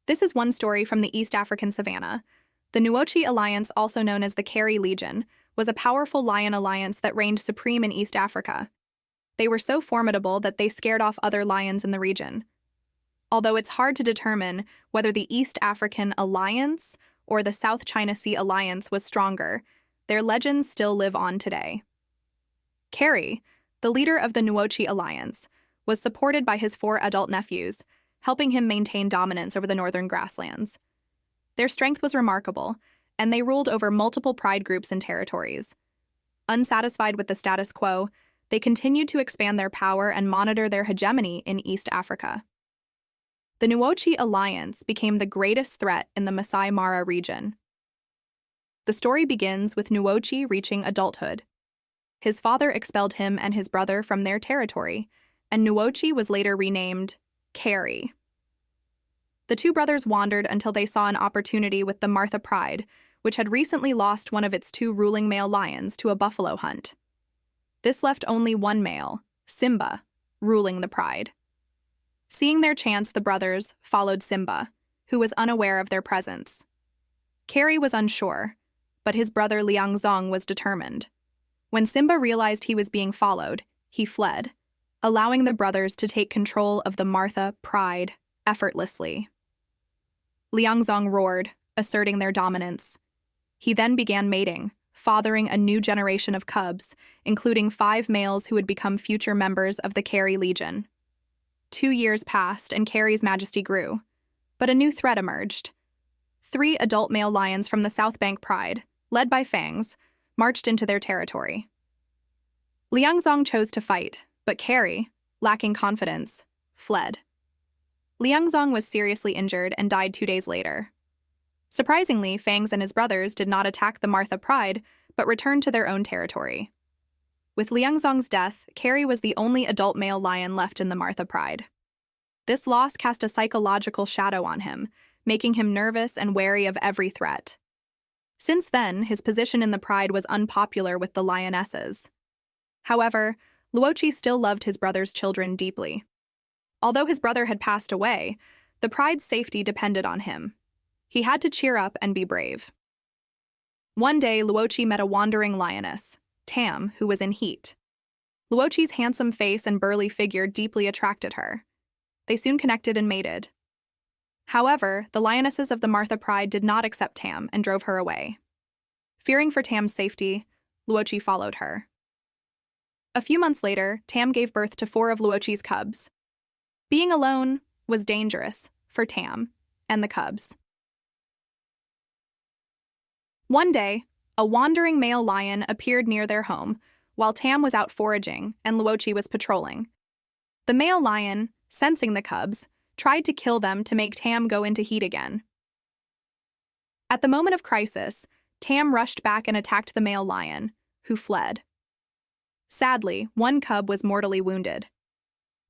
This is one story from the East African savannah. The Nuochi Alliance, also known as the Cary Legion, was a powerful lion alliance that reigned supreme in East Africa. They were so formidable that they scared off other lions in the region. Although it's hard to determine whether the East African Alliance or the South China Sea Alliance was stronger, their legends still live on today. Cary, the leader of the Nuochi Alliance, was supported by his 4 adult nephews, helping him maintain dominance over the northern grasslands. Their strength was remarkable, and they ruled over multiple pride groups and territories. Unsatisfied with the status quo, they continued to expand their power and monitor their hegemony in East Africa. The Nuochi Alliance became the greatest threat in the Masai Mara region. The story begins with Nuochi reaching adulthood. His father expelled him and his brother from their territory, and Nuochi was later renamed Cary. The 2 brothers wandered until they saw an opportunity with the Martha Pride, which had recently lost one of its 2 ruling male lions to a buffalo hunt. This left only one male, Simba, ruling the pride. Seeing their chance, the brothers followed Simba, who was unaware of their presence. Cary was unsure, but his brother Liangzong was determined. When Simba realized he was being followed, he fled, allowing the brothers to take control of the Martha Pride effortlessly. Liangzong roared, asserting their dominance. He then began mating, fathering a new generation of cubs, including 5 males who would become future members of the Cary Legion. 2 years passed and Cary's majesty grew, but a new threat emerged. 3 adult male lions from the South Bank Pride, led by Fangs, marched into their territory. Liangzong chose to fight, but Cary, lacking confidence, fled. Liangzong was seriously injured and died 2 days later. Surprisingly, Fangs and his brothers did not attack the Martha Pride, but returned to their own territory. With Liangzong's death, Cary was the only adult male lion left in the Martha Pride. This loss cast a psychological shadow on him, making him nervous and wary of every threat. Since then, his position in the pride was unpopular with the lionesses. However, Nuochi still loved his brother's children deeply. Although his brother had passed away, the pride's safety depended on him. He had to cheer up and be brave. One day, Nuochi met a wandering lioness, Tam, who was in heat. Nuochi's handsome face and burly figure deeply attracted her. They soon connected and mated. However, the lionesses of the Martha Pride did not accept Tam and drove her away. Fearing for Tam's safety, Nuochi followed her. A few months later, Tam gave birth to 4 of Nuochi's cubs. Being alone was dangerous for Tam and the cubs. One day, a wandering male lion appeared near their home, while Tam was out foraging and Nuochi was patrolling. The male lion, sensing the cubs, tried to kill them to make Tam go into heat again. At the moment of crisis, Tam rushed back and attacked the male lion, who fled. Sadly, one cub was mortally wounded.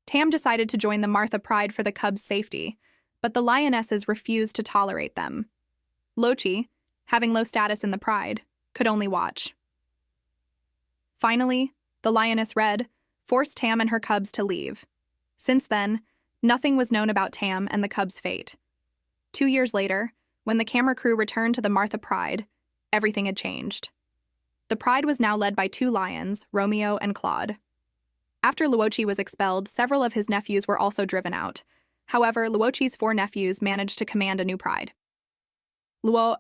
Tam decided to join the Martha Pride for the cubs' safety, but the lionesses refused to tolerate them. Nuochi, having low status in the pride, could only watch. Finally, the lioness Red forced Tam and her cubs to leave. Since then, nothing was known about Tam and the cubs' fate. 2 years later, when the camera crew returned to the Martha Pride, everything had changed. The pride was now led by 2 lions, Romeo and Claude. After Nuochi was expelled, several of his nephews were also driven out. However, Nuochi's 4 nephews managed to command a new pride. Luo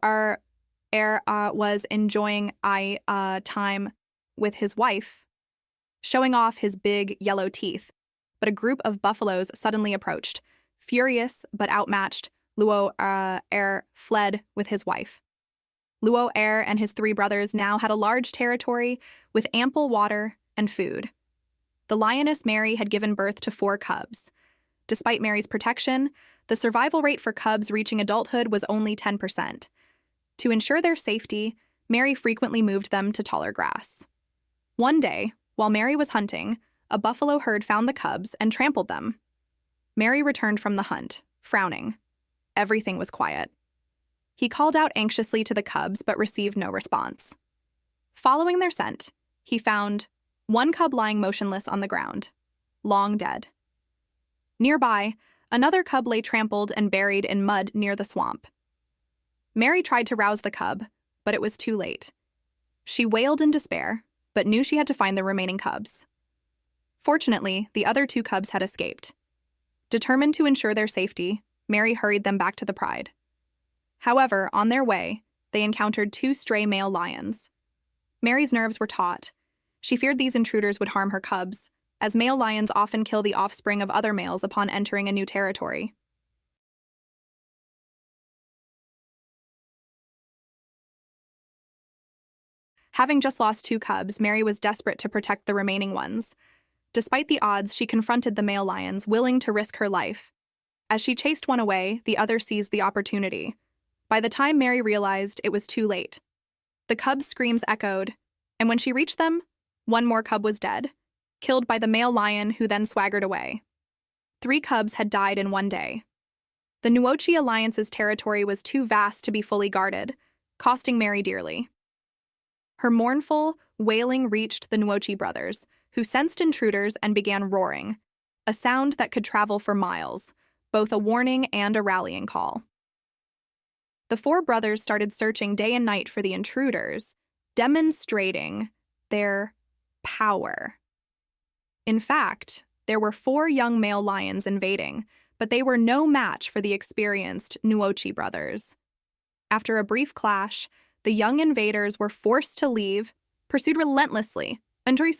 was enjoying time with his wife, showing off his big yellow teeth, but a group of buffaloes suddenly approached. Furious but outmatched, Luo fled with his wife. Luo and his 3 brothers now had a large territory with ample water and food. The lioness Mary had given birth to 4 cubs. Despite Mary's protection, the survival rate for cubs reaching adulthood was only 10%. To ensure their safety, Mary frequently moved them to taller grass. One day, while Mary was hunting, a buffalo herd found the cubs and trampled them. Mary returned from the hunt, frowning. Everything was quiet. He called out anxiously to the cubs but received no response. Following their scent, he found one cub lying motionless on the ground, long dead. Nearby, Another cub lay trampled and buried in mud near the swamp. Mary tried to rouse the cub, but it was too late. She wailed in despair, but knew she had to find the remaining cubs. Fortunately, the other 2 cubs had escaped. Determined to ensure their safety, Mary hurried them back to the pride. However, on their way, they encountered 2 stray male lions. Mary's nerves were taut. She feared these intruders would harm her cubs, as male lions often kill the offspring of other males upon entering a new territory. Having just lost 2 cubs, Mary was desperate to protect the remaining ones. Despite the odds, she confronted the male lions, willing to risk her life. As she chased one away, the other seized the opportunity. By the time Mary realized, it was too late. The cubs' screams echoed, and when she reached them, one more cub was dead, killed by the male lion who then swaggered away. 3 cubs had died in one day. The Nuochi Alliance's territory was too vast to be fully guarded, costing Mary dearly. Her mournful wailing reached the Nuochi brothers, who sensed intruders and began roaring, a sound that could travel for miles, both a warning and a rallying call. The 4 brothers started searching day and night for the intruders, demonstrating their power. In fact, there were 4 young male lions invading, but they were no match for the experienced Nuochi brothers. After a brief clash, the young invaders were forced to leave, pursued relentlessly, until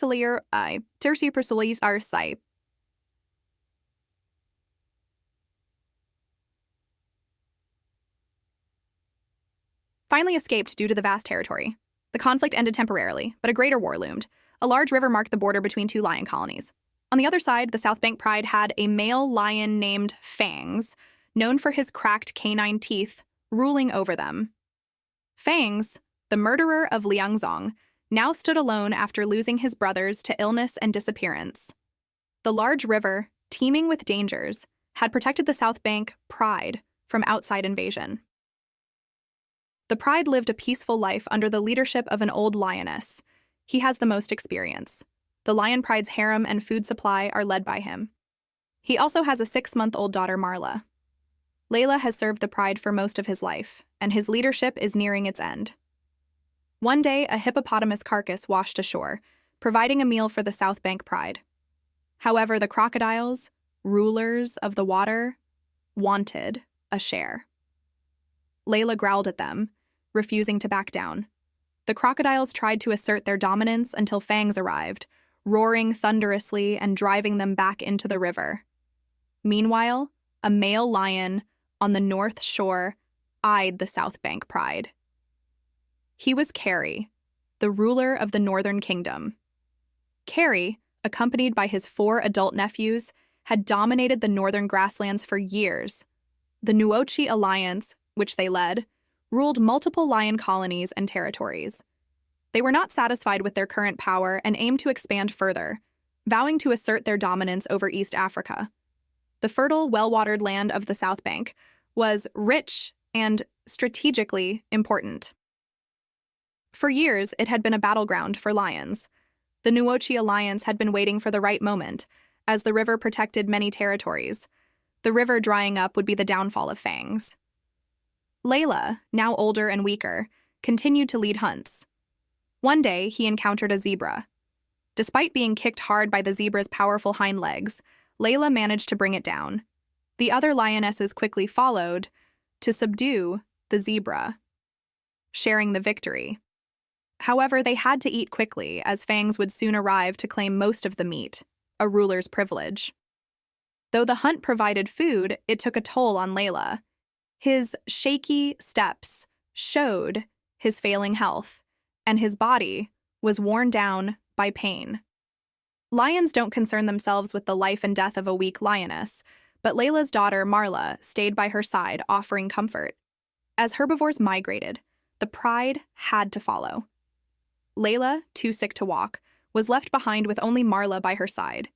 finally escaped due to the vast territory. The conflict ended temporarily, but a greater war loomed. A large river marked the border between 2 lion colonies. On the other side, the South Bank Pride had a male lion named Fangs, known for his cracked canine teeth, ruling over them. Fangs, the murderer of Liangzong, now stood alone after losing his brothers to illness and disappearance. The large river, teeming with dangers, had protected the South Bank Pride from outside invasion. The Pride lived a peaceful life under the leadership of an old lioness. He has the most experience. The Lion Pride's harem and food supply are led by him. He also has a 6-month-old daughter, Marla. Leila has served the Pride for most of his life, and his leadership is nearing its end. One day, a hippopotamus carcass washed ashore, providing a meal for the South Bank Pride. However, the crocodiles, rulers of the water, wanted a share. Leila growled at them, refusing to back down. The crocodiles tried to assert their dominance until Fangs arrived, roaring thunderously and driving them back into the river. Meanwhile, a male lion on the north shore eyed the South Bank Pride. He was Cary, the ruler of the Northern Kingdom. Cary, accompanied by his 4 adult nephews, had dominated the northern grasslands for years. The Nuochi Alliance, which they led, ruled multiple lion colonies and territories. They were not satisfied with their current power and aimed to expand further, vowing to assert their dominance over East Africa. The fertile, well-watered land of the South Bank was rich and strategically important. For years, it had been a battleground for lions. The Nuochi Alliance had been waiting for the right moment, as the river protected many territories. The river drying up would be the downfall of Fangs. Leila, now older and weaker, continued to lead hunts. One day, he encountered a zebra. Despite being kicked hard by the zebra's powerful hind legs, Leila managed to bring it down. The other lionesses quickly followed to subdue the zebra, sharing the victory. However, they had to eat quickly, as Fangs would soon arrive to claim most of the meat, a ruler's privilege. Though the hunt provided food, it took a toll on Leila. His shaky steps showed his failing health, and his body was worn down by pain. Lions don't concern themselves with the life and death of a weak lioness, but Leila's daughter, Marla, stayed by her side, offering comfort. As herbivores migrated, the Pride had to follow. Leila, too sick to walk, was left behind with only Marla by her side.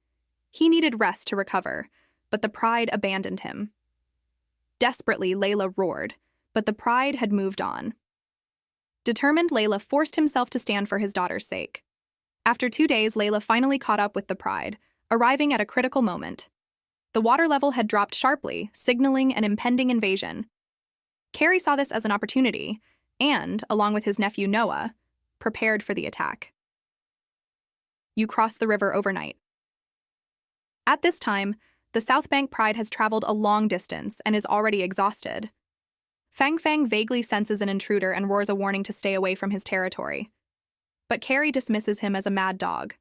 He needed rest to recover, but the Pride abandoned him. Desperately, Leila roared, but the Pride had moved on. Determined, Leila forced himself to stand for his daughter's sake. After 2 days, Leila finally caught up with the Pride, arriving at a critical moment. The water level had dropped sharply, signaling an impending invasion. Cary saw this as an opportunity and, along with his nephew Noah, prepared for the attack. You cross the river overnight. At this time, the South Bank Pride has traveled a long distance and is already exhausted. Fang Fang vaguely senses an intruder and roars a warning to stay away from his territory. But Cary dismisses him as a mad dog.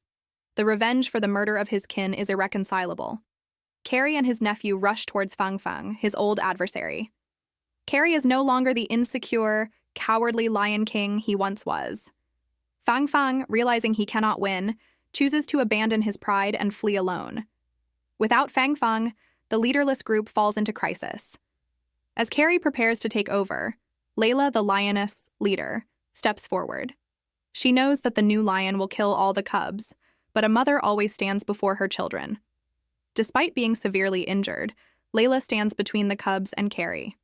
The revenge for the murder of his kin is irreconcilable. Cary and his nephew rush towards Fang Fang, his old adversary. Cary is no longer the insecure, cowardly Lion King he once was. Fang Fang, realizing he cannot win, chooses to abandon his pride and flee alone. Without Fang Fang, the leaderless group falls into crisis. As Cary prepares to take over, Leila, the lioness leader, steps forward. She knows that the new lion will kill all the cubs, but a mother always stands before her children. Despite being severely injured, Leila stands between the cubs and Cary.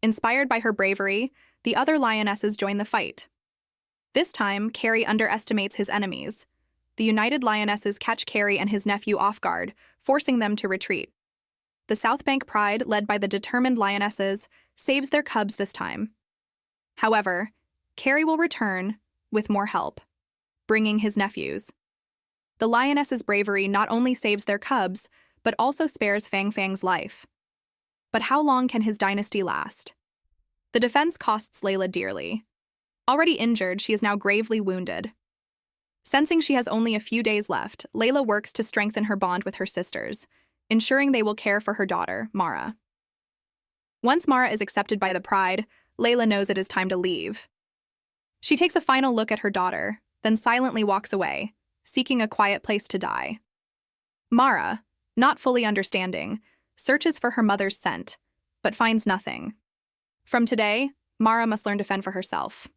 Inspired by her bravery, the other lionesses join the fight. This time, Cary underestimates his enemies. The united lionesses catch Cary and his nephew off guard, forcing them to retreat. The South Bank Pride, led by the determined lionesses, saves their cubs this time. However, Cary will return with more help, bringing his nephews. The lionesses' bravery not only saves their cubs, but also spares Fang Fang's life. But how long can his dynasty last? The defense costs Leila dearly. Already injured, she is now gravely wounded. Sensing she has only a few days left, Leila works to strengthen her bond with her sisters, ensuring they will care for her daughter, Mara. Once Mara is accepted by the Pride, Leila knows it is time to leave. She takes a final look at her daughter, then silently walks away, seeking a quiet place to die. Mara, not fully understanding, searches for her mother's scent, but finds nothing. From today, Mara must learn to fend for herself.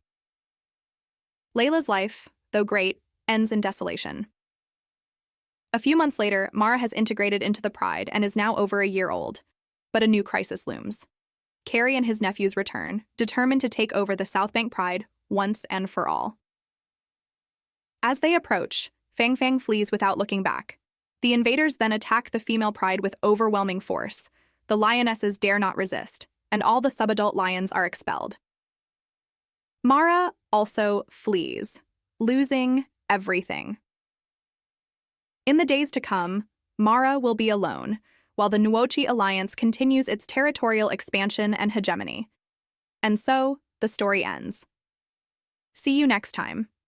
Leila's life, though great, ends in desolation. A few months later, Mara has integrated into the Pride and is now over a year old. But a new crisis looms. Cary and his nephews return, determined to take over the South Bank Pride once and for all. As they approach, Fang Fang flees without looking back. The invaders then attack the female Pride with overwhelming force. The lionesses dare not resist, and all the subadult lions are expelled. Mara also flees, losing everything. In the days to come, Mara will be alone, while the Nuochi Alliance continues its territorial expansion and hegemony. And so, the story ends. See you next time.